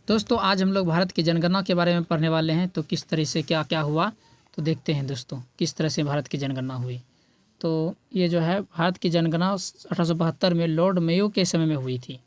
दोस्तों आज हम लोग भारत की जनगणना के बारे में पढ़ने वाले हैं। तो किस तरह से क्या क्या हुआ तो देखते हैं दोस्तों, किस तरह से भारत की जनगणना हुई। तो ये जो है भारत की जनगणना 1872 में लॉर्ड मेयो के समय में हुई थी।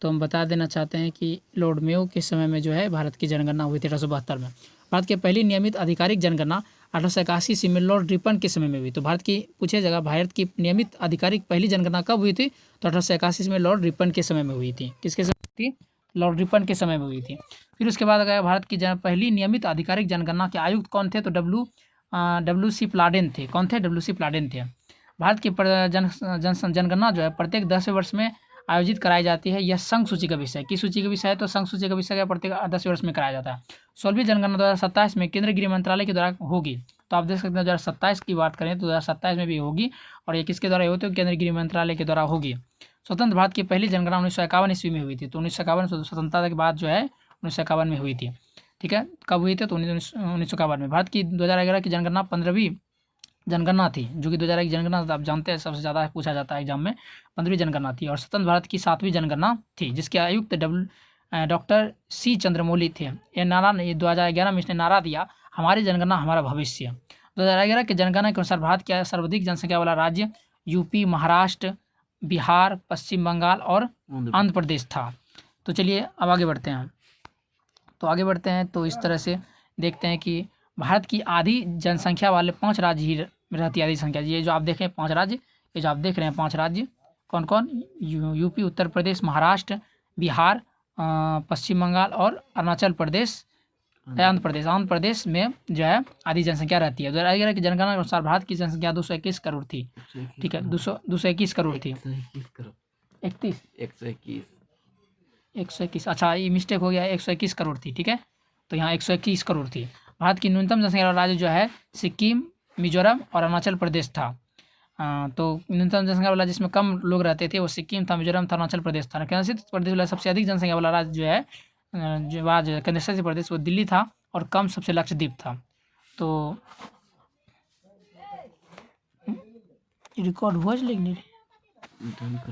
तो हम बता देना चाहते हैं कि लॉर्ड मेयो के समय में जो है भारत की जनगणना हुई थी 1872 में। भारत की पहली नियमित आधिकारिक जनगणना 1881 ईस्वी में लॉर्ड रिपन के समय में हुई। तो भारत की पूछे जगह भारत की नियमित आधिकारिक पहली जनगणना कब हुई थी, तो 1881 में लॉर्ड रिपन के समय में हुई थी। किसके समय थी? लॉर्ड रिपन के समय में हुई थी। फिर उसके बाद अगर भारत की पहली नियमित आधिकारिक जनगणना के आयुक्त कौन थे, तो डब्ल्यू सी प्लाडेन थे। कौन थे? डब्ल्यू सी प्लाडेन थे। भारत की जनगणना जो है प्रत्येक 10वें वर्ष में आयोजित कराई जाती है। यह संघ सूची का विषय, किस सूची का विषय है, तो संघ सूची का विषय प्रत्येक 10वें वर्ष में कराया जाता है। 16वीं जनगणना 2027 में केंद्रीय गृह मंत्रालय के द्वारा होगी। तो आप देख सकते हैं 2027 की बात करें तो 2027 में भी होगी, और ये किसके द्वारा होती है? केंद्रीय गृह मंत्रालय के द्वारा होगी। स्वतंत्र भारत की पहली जनगणना 1951 ईस्वी में हुई थी। तो 1951 स्वतंत्रता के बाद जो है 1951 में हुई थी। ठीक है, कब हुई थी? तो 1951 में। भारत की 2011 की जनगणना 15वीं जनगणना थी, जो कि 2001 की जनगणना आप जानते हैं सबसे ज़्यादा पूछा जाता है एग्जाम में। 15वीं जनगणना थी और स्वतंत्र भारत की 7वीं जनगणना थी, जिसके आयुक्त डॉक्टर सी चंद्रमौली थे। ये 2011 में इसने नारा दिया, हमारी जनगणना हमारा भविष्य। 2011 की जनगणना के अनुसार भारत का सर्वाधिक जनसंख्या वाला राज्य यूपी, महाराष्ट्र, बिहार, पश्चिम बंगाल और आंध्र प्रदेश था। तो चलिए अब आगे बढ़ते हैं। तो इस तरह से देखते हैं कि भारत की आधी जनसंख्या वाले 5 राज्य ही रहती है। आधी संख्या ये जो आप देखें 5 राज्य, ये जो आप देख रहे हैं 5 राज्य कौन कौन? यूपी, उत्तर प्रदेश, महाराष्ट्र, बिहार, पश्चिम बंगाल और अरुणाचल प्रदेश, आंध्र प्रदेश में जो है आधी जनसंख्या रहती है। 2011 की जनगणना के अनुसार भारत की जनसंख्या 221 करोड़ थी। ठीक है, 221 करोड़ थी। 121, अच्छा ये मिस्टेक हो गया, 121 करोड़ थी। ठीक है, तो यहाँ 121 करोड़ थी। भारत की न्यूनतम जनसंख्या वाला राज्य जो है सिक्किम, मिजोरम और अरुणाचल प्रदेश था। तो न्यूनतम जनसंख्या वाला जिसमें कम लोग रहते थे वो सिक्किम था, मिजोरम था, अरुणाचल प्रदेश था। केंद्र शासित प्रदेश वाला सबसे अधिक जनसंख्या वाला राज्य जो है जो राज्य केंद्र शासित प्रदेश वो दिल्ली था, और कम सबसे लक्षद्वीप था। तो रिकॉर्ड हुआ लेकिन